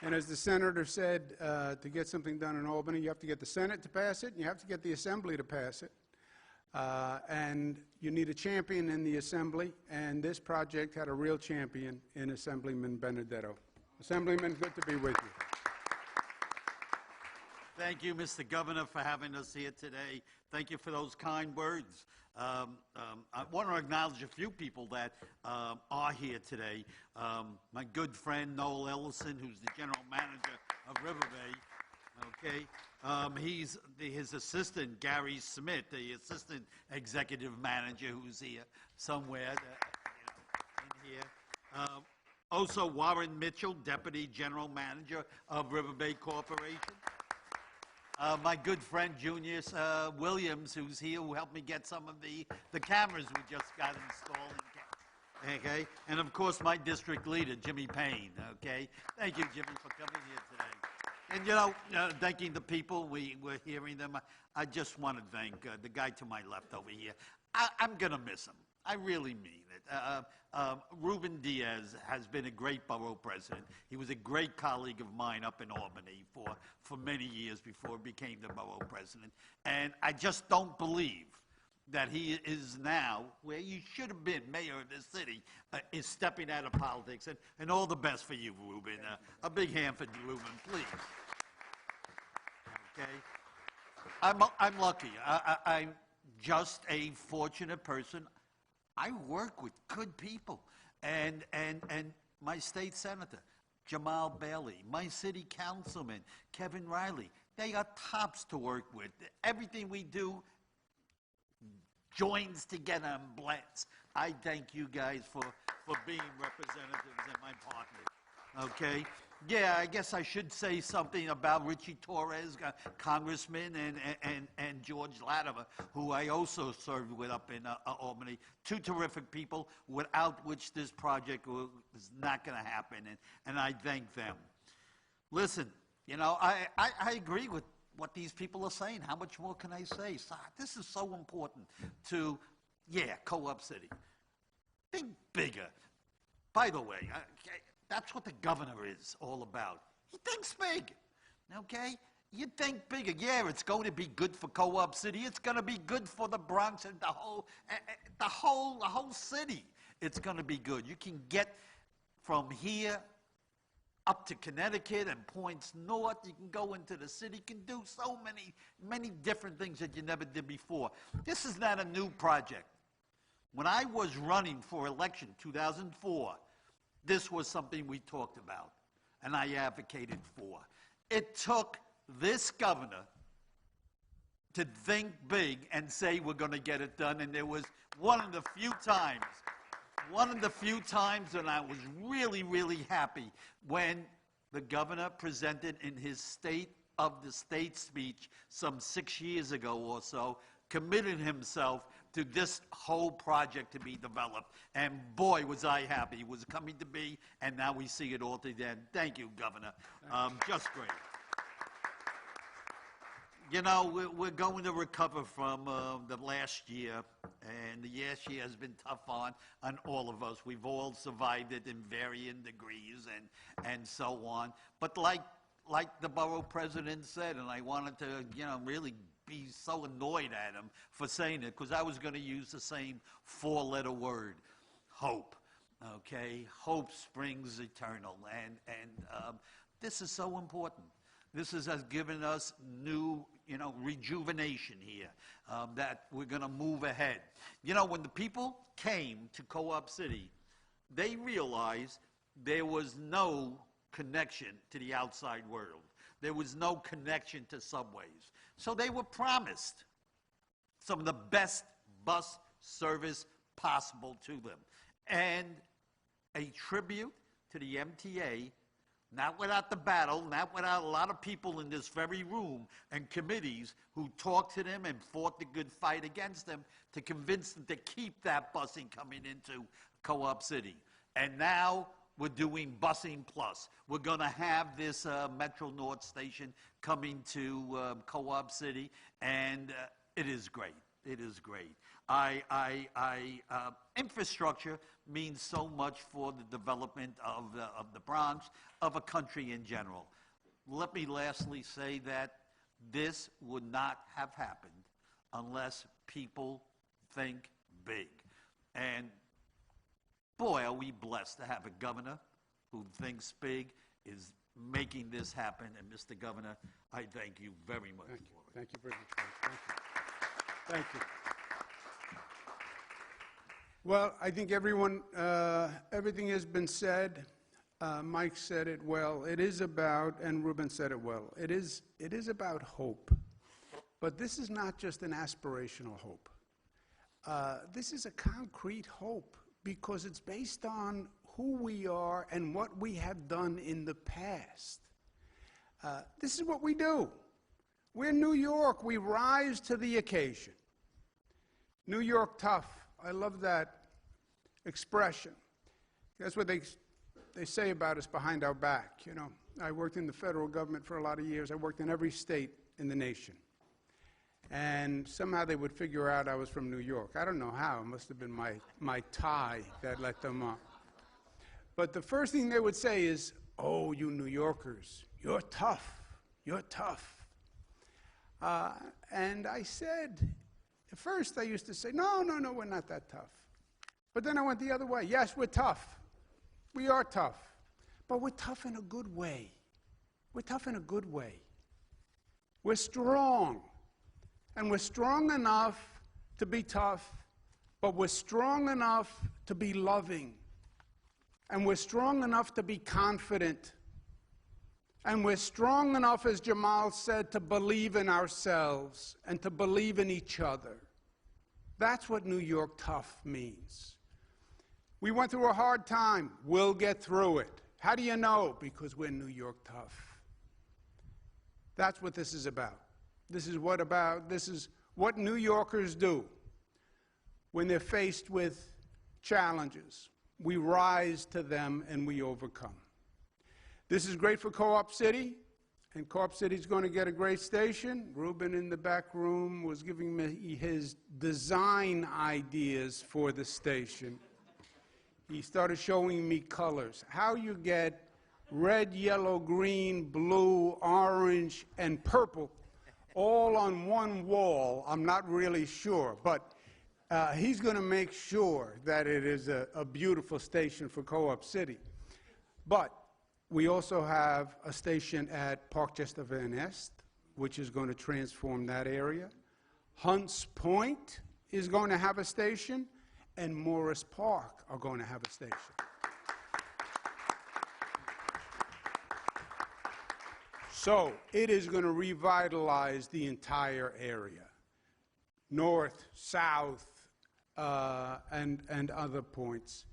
And as the senator said, to get something done in Albany, you have to get the Senate to pass it, and you have to get the Assembly to pass it. And you need a champion in the Assembly, and this project had a real champion in Assemblyman Benedetto. Assemblyman, good to be with you.
Thank you, Mr. Governor, for having us here today. Thank you for those kind words. I want to acknowledge a few people that are here today. My good friend, Noel Ellison, who's the general manager of River Bay. Okay. His assistant, Gary Smith, the assistant executive manager, who's here somewhere in here. Also, Warren Mitchell, deputy general manager of River Bay Corporation. My good friend, Junius Williams, who's here, who helped me get some of the cameras we just got installed. Okay? And, of course, my district leader, Jimmy Payne. Okay? Thank you, Jimmy, for coming here today. And, you know, thanking the people, we're hearing them. I just want to thank the guy to my left over here. I'm going to miss him. I really mean it. Ruben Diaz has been a great borough president. He was a great colleague of mine up in Albany for many years before he became the borough president. And I just don't believe that he is now, where you should have been mayor of this city, is stepping out of politics. And all the best for you, Ruben. A big hand for Ruben, please. Okay? I'm lucky. I'm just a fortunate person. I work with good people, and my state senator, Jamal Bailey, my city councilman, Kevin Riley, they are tops to work with. Everything we do joins together and blends. I thank you guys for being representatives and my partners, okay? Yeah, I guess I should say something about Richie Torres, Congressman, and George Latimer, who I also served with up in Albany. Two terrific people, without which this project is not going to happen, and I thank them. Listen, you know, I agree with what these people are saying. How much more can I say? So, this is so important to, yeah, Co-op City. Think bigger. By the way, that's what the governor is all about. He thinks big, okay? You think bigger. Yeah, it's going to be good for Co-op City. It's going to be good for the Bronx and the whole city. It's going to be good. You can get from here up to Connecticut and points north. You can go into the city. You can do so many different things that you never did before. This is not a new project. When I was running for election, 2004, this was something we talked about, and I advocated for. It took this governor to think big and say we're going to get it done, and there was one of the few times when I was really, really happy when the governor presented in his State of the State speech some 6 years ago or so, committed himself to this whole project to be developed. And boy, was I happy. It was coming to be, and now we see it all today. Thank you, Governor. Just great. You know, we're going to recover from the last year, and the last year has been tough on all of us. We've all survived it in varying degrees and so on. But like the borough president said, and I wanted to, you know, really be so annoyed at him for saying it, because I was going to use the same four-letter word, hope. Okay, hope springs eternal, and this is so important. This has given us new, you know, rejuvenation here, that we're going to move ahead. You know, when the people came to Co-op City, they realized there was no connection to the outside world. There was no connection to subways. So they were promised some of the best bus service possible to them. And a tribute to the MTA, not without the battle, not without a lot of people in this very room and committees who talked to them and fought the good fight against them to convince them to keep that busing coming into Co-op City. And now we're doing busing plus. We're going to have this Metro North station coming to Co-op City, and it is great. It is great. Infrastructure means so much for the development of the Bronx, of a country in general. Let me lastly say that this would not have happened unless people think big. And boy, are we blessed to have a governor who thinks big, is making this happen. And Mr. Governor, I thank you very much.
Thank you. Thank you very much. Thank you. Thank you. Well, I think everyone, everything has been said. Mike said it well. It is about, and Ruben said it well, it is about hope. But this is not just an aspirational hope. This is a concrete hope because it's based on who we are and what we have done in the past. This is what we do. We're New York. We rise to the occasion. New York tough. I love that expression. That's what they say about us behind our back. You know, I worked in the federal government for a lot of years. I worked in every state in the nation. And somehow they would figure out I was from New York. I don't know how. It must have been my tie that let them up. But the first thing they would say is, oh, you New Yorkers, you're tough. You're tough. And I said, at first I used to say, no, we're not that tough. But then I went the other way. Yes, we're tough. We are tough. But we're tough in a good way. We're tough in a good way. We're strong. And we're strong enough to be tough, but we're strong enough to be loving. And we're strong enough to be confident. And we're strong enough, as Jamal said, to believe in ourselves and to believe in each other. That's what New York tough means. We went through a hard time. We'll get through it. How do you know? Because we're New York tough. That's what this is about. This is what New Yorkers do when they're faced with challenges. We rise to them and we overcome. This is great for Co-op City, and Co-op City is going to get a great station. Ruben in the back room was giving me his design ideas for the station. He started showing me colors. How you get red, yellow, green, blue, orange, and purple all on one wall, I'm not really sure. But he's going to make sure that it is a beautiful station for Co-op City. But we also have a station at Park Chester Van Nest, which is going to transform that area. Hunts Point is going to have a station, and Morris Park are going to have a station. So it is going to revitalize the entire area, north, south, and other points.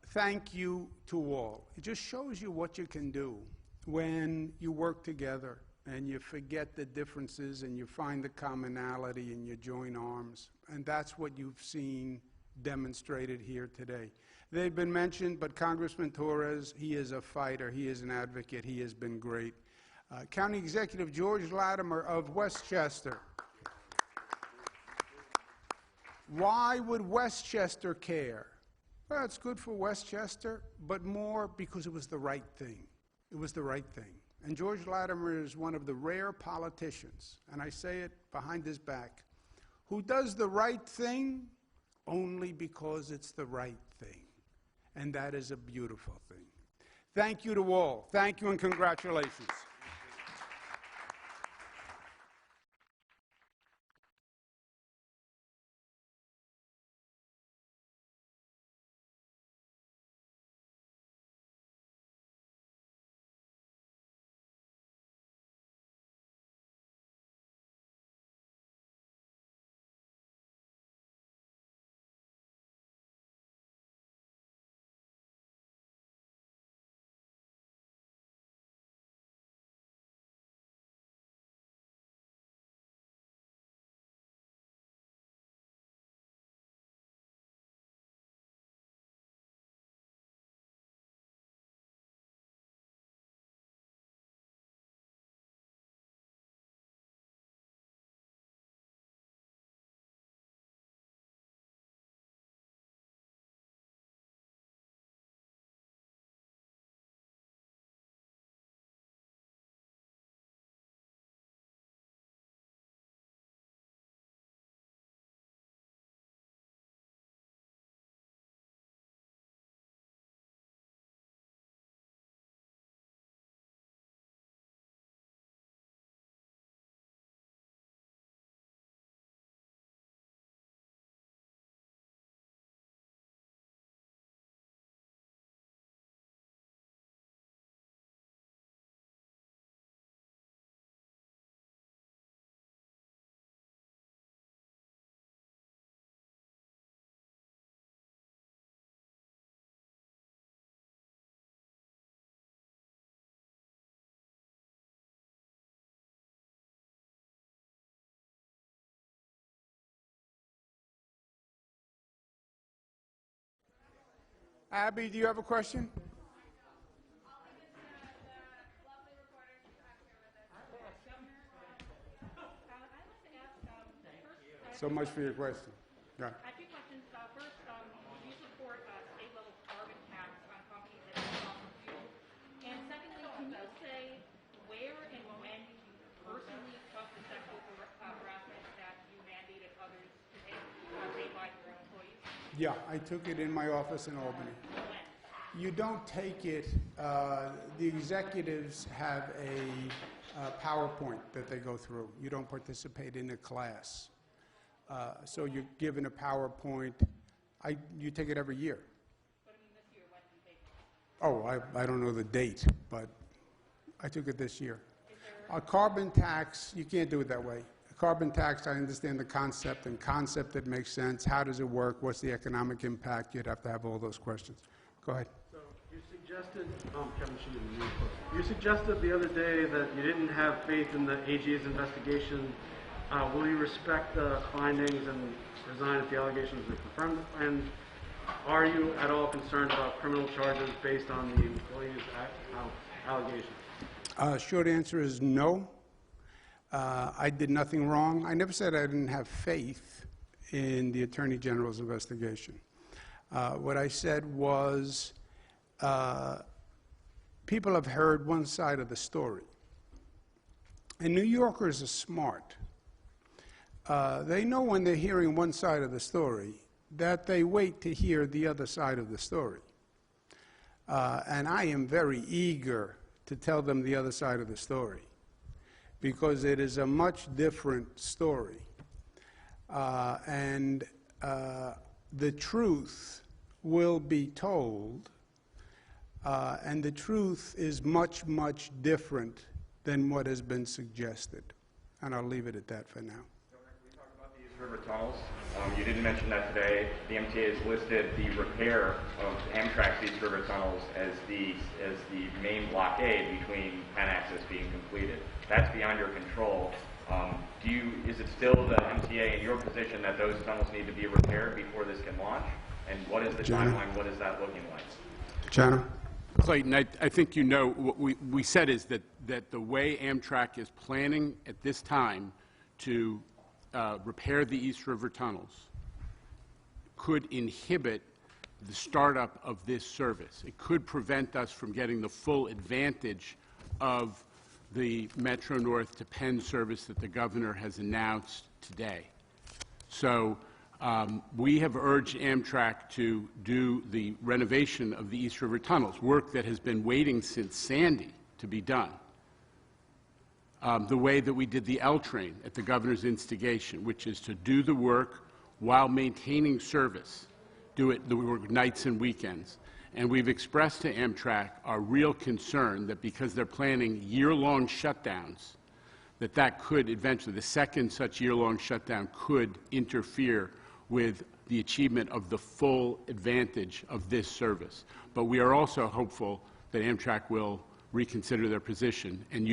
Thank you to all. It just shows you what you can do when you work together and you forget the differences and you find the commonality and you join arms. And that's what you've seen demonstrated here today. They've been mentioned, but Congressman Torres, he is a fighter, he is an advocate, he has been great. County Executive George Latimer of Westchester. Why would Westchester care? Well, it's good for Westchester, but more because it was the right thing. It was the right thing. And George Latimer is one of the rare politicians, and I say it behind his back, who does the right thing only because it's the right thing. And that is a beautiful thing. Thank you to all. Thank you and congratulations. Abby, do you have a question? So much for your question. Go ahead.
I have two questions. First, do you support state-level carbon tax on companies that use fossil fuel? And secondly, can you say where and when you personally took the sexual harassment that you mandated others to pay by your own employees?
Yeah, I took it in my office in Albany. You don't take it, the executives have a PowerPoint that they go through. You don't participate in a class. So you're given a PowerPoint. You take it every year.
What do you mean this year? When do you take it?
Oh, I don't know the date, but I took it this year. A carbon tax, you can't do it that way. A carbon tax, I understand the concept, and concept that makes sense. How does it work? What's the economic impact? You'd have to have all those questions. Go ahead.
So you suggested, Kevin Sheehan, you suggested the other day that you didn't have faith in the AG's investigation. Will you respect the findings and resign if the allegations are confirmed? And are you at all concerned about criminal charges based on the employee's allegations?
Short answer is no. I did nothing wrong. I never said I didn't have faith in the Attorney General's investigation. What I said was people have heard one side of the story. And New Yorkers are smart. They know when they're hearing one side of the story that they wait to hear the other side of the story. And I am very eager to tell them the other side of the story because it is a much different story. And the truth will be told, and the truth is much, much different than what has been suggested. And I'll leave it at that for now.
We talked about the East River tunnels. You didn't mention that today. The MTA has listed the repair of Amtrak's East River tunnels as the main blockade between Penn Access being completed. That's beyond your control. Is it still the MTA in your position that those tunnels need to be repaired before this can launch? And what is the timeline? What is that looking like?
China?
Clayton, I think you know what we said is that the way Amtrak is planning at this time to repair the East River tunnels could inhibit the startup of this service. It could prevent us from getting the full advantage of the Metro North to Penn service that the governor has announced today. So we have urged Amtrak to do the renovation of the East River tunnels, work that has been waiting since Sandy to be done. The way that we did the L train at the governor's instigation, which is to do the work while maintaining service, do it the work nights and weekends. And we've expressed to Amtrak our real concern that because they're planning year-long shutdowns, that could eventually, the second such year-long shutdown could interfere with the achievement of the full advantage of this service. But we are also hopeful that Amtrak will reconsider their position, and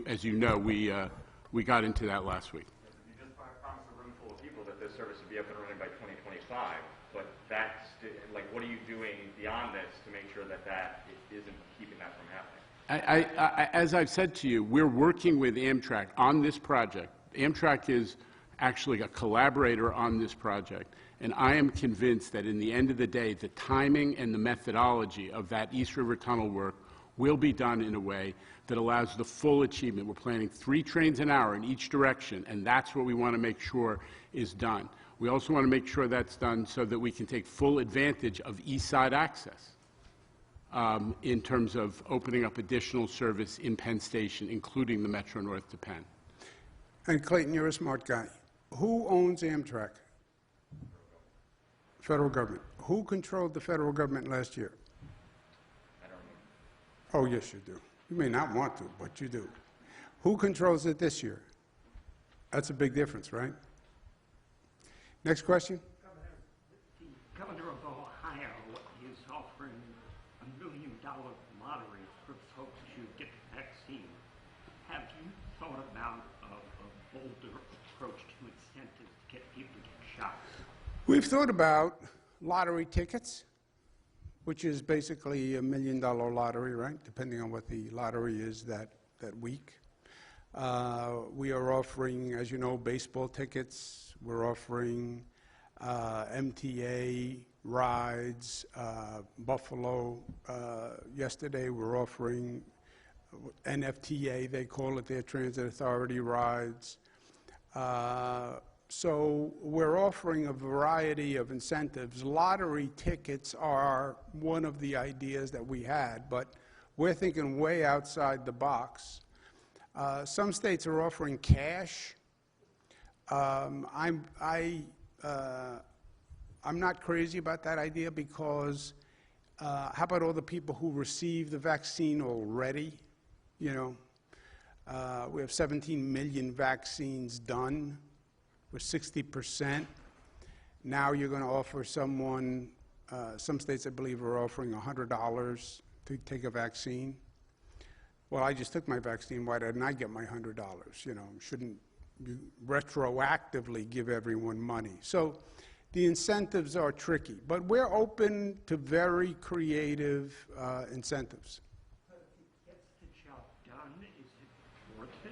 as you know, we got into that last week.
You just promised a room full of people that this service would be up and running by 2025, but that's, like, what are you doing beyond this to make sure that that isn't keeping that from happening?
As I've said to you, we're working with Amtrak on this project. Amtrak is actually a collaborator on this project, and I am convinced that in the end of the day, the timing and the methodology of that East River Tunnel work will be done in a way that allows the full achievement. We're planning 3 trains an hour in each direction, and that's what we want to make sure is done. We also want to make sure that's done so that we can take full advantage of East Side access in terms of opening up additional service in Penn Station, including the Metro North to Penn.
And Clayton, you're a smart guy. Who owns Amtrak? Federal government. Who controlled the federal government last year? Oh, yes, you do. You may not want to, but you do. Who controls it this year? That's a big difference, right? Next question.
The governor of Ohio is offering $1 million lottery for folks who get the vaccine. Have you thought about a bolder approach to incentives to get people to get shots?
We've thought about lottery tickets. which is basically $1 million lottery, right? Depending on what the lottery is that week. We are offering, as you know, baseball tickets. We're offering MTA rides, Buffalo. Yesterday, we're offering NFTA, they call it, their Transit Authority rides. So we're offering a variety of incentives. Lottery tickets are one of the ideas that we had, but we're thinking way outside the box. Some states are offering cash. I'm not crazy about that idea because how about all the people who received the vaccine already? You know, we have 17 million vaccines done. We're 60%. Now you're going to offer someone, some states I believe are offering $100 to take a vaccine. Well, I just took my vaccine. Why didn't I get my $100? You know, shouldn't you retroactively give everyone money? So the incentives are tricky, but we're open to very creative incentives.
But if it gets the job done, is it worth it?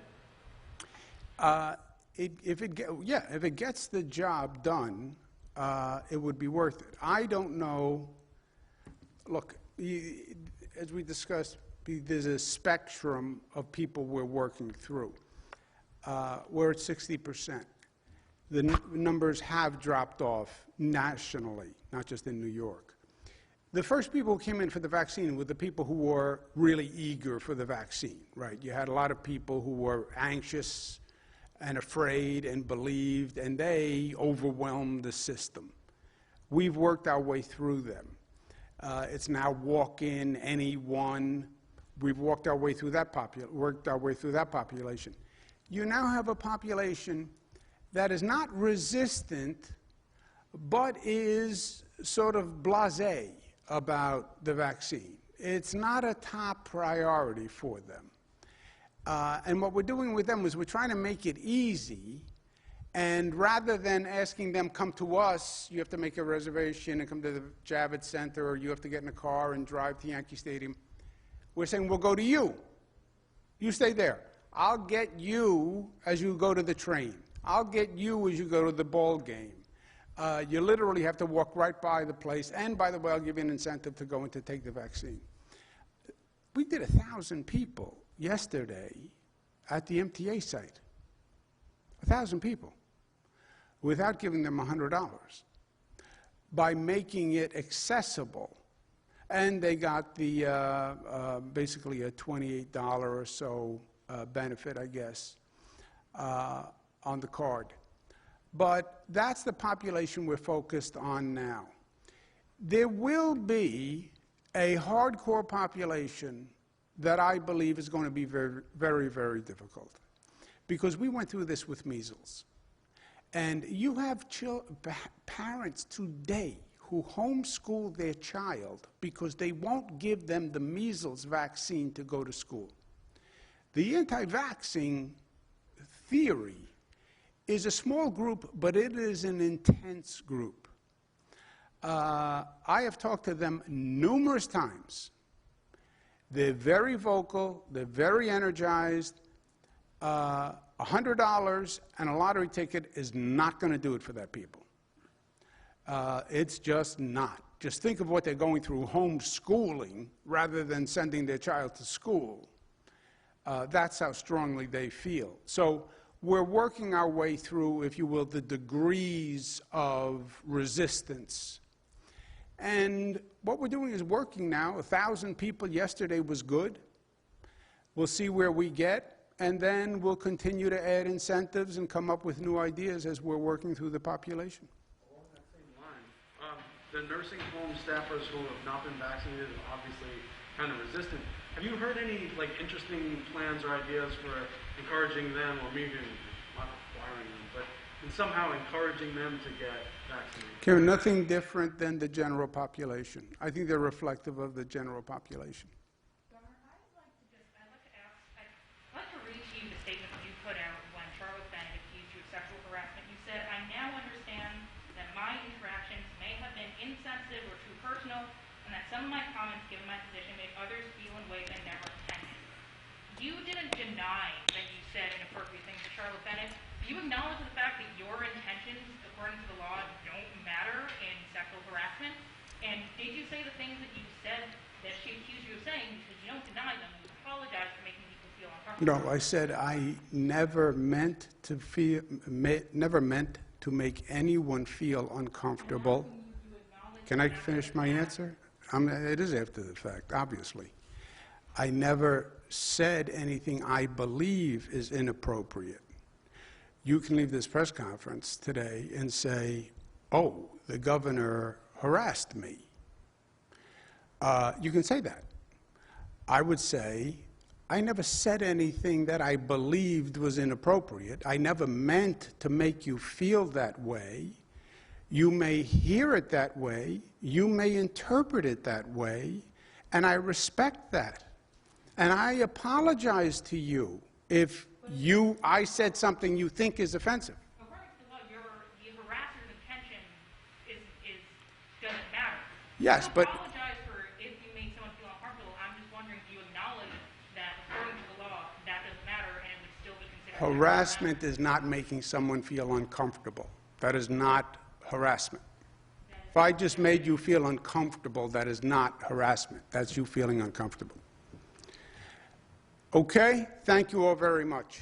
If it gets the job done, it would be worth it. I don't know. Look, as we discussed, there's a spectrum of people we're working through. We're at 60%. The numbers have dropped off nationally, not just in New York. The first people who came in for the vaccine were the people who were really eager for the vaccine, right? You had a lot of people who were anxious and afraid and believed, and they overwhelmed the system. We've worked our way through them. It's now walk-in, anyone. We've worked our way through that population. You now have a population that is not resistant, but is sort of blasé about the vaccine. It's not a top priority for them. And what we're doing with them is we're trying to make it easy, and rather than asking them, come to us, you have to make a reservation and come to the Javits Center, or you have to get in a car and drive to Yankee Stadium, we're saying, we'll go to you. You stay there. I'll get you as you go to the train. I'll get you as you go to the ball game. You literally have to walk right by the place, and by the way, I'll give you an incentive to go and to take the vaccine. We did 1,000 people yesterday at the MTA site, 1,000 people, without giving them $100, by making it accessible. And they got the basically a $28 or so benefit, I guess, on the card. But that's the population we're focused on now. There will be a hardcore population that I believe is going to be very, very, very difficult. Because we went through this with measles. And you have parents today who homeschool their child because they won't give them the measles vaccine to go to school. The anti-vaxxing theory is a small group, but it is an intense group. I have talked to them numerous times. They're very vocal, they're very energized. $100 and a lottery ticket is not going to do it for that people. It's just not. Just think of what they're going through homeschooling rather than sending their child to school. That's how strongly they feel. So we're working our way through, if you will, the degrees of resistance. And what we're doing is working now. 1,000 people yesterday was good. We'll see where we get, and then we'll continue to add incentives and come up with new ideas as we're working through the population.
Along that same line, the nursing home staffers who have not been vaccinated are obviously kind of resistant. Have you heard any interesting plans or ideas for encouraging them, or maybe not requiring them, but somehow encouraging them to get vaccinated?
Karen, nothing different than the general population. I think they're reflective of the general population.
Governor, I'd like to read to you the statement that you put out when Charlotte Bennett accused you of sexual harassment. You said, I now understand that my interactions may have been insensitive or too personal, and that some some of my comments given my position made others feel in ways I never intended. You didn't deny that you said inappropriate things to Charlotte Bennett. Do you acknowledge the fact that your intentions, according to the law, don't matter in sexual harassment? And did you say the things that you said that she accused you of saying, because you don't deny them, you apologize for making people feel uncomfortable?
No, I said I never meant to make anyone feel uncomfortable. Can I finish my answer? It is after the fact, obviously. I never said anything I believe is inappropriate. You can leave this press conference today and say, oh, the governor harassed me. You can say that. I would say, I never said anything that I believed was inappropriate. I never meant to make you feel that way. You may hear it that way. You may interpret it that way. And I respect that. And I apologize to you if I said something you think is offensive.
According to the law, the harasser's intention doesn't matter.
Yes, but...
I apologize for if you made someone feel uncomfortable. I'm just wondering, do you acknowledge that according to the law, that doesn't matter and it would still be considered
Harassment is not making someone feel uncomfortable. That is not harassment. If I just made you feel uncomfortable, that is not harassment. That's you feeling uncomfortable. Okay? Thank you all very much.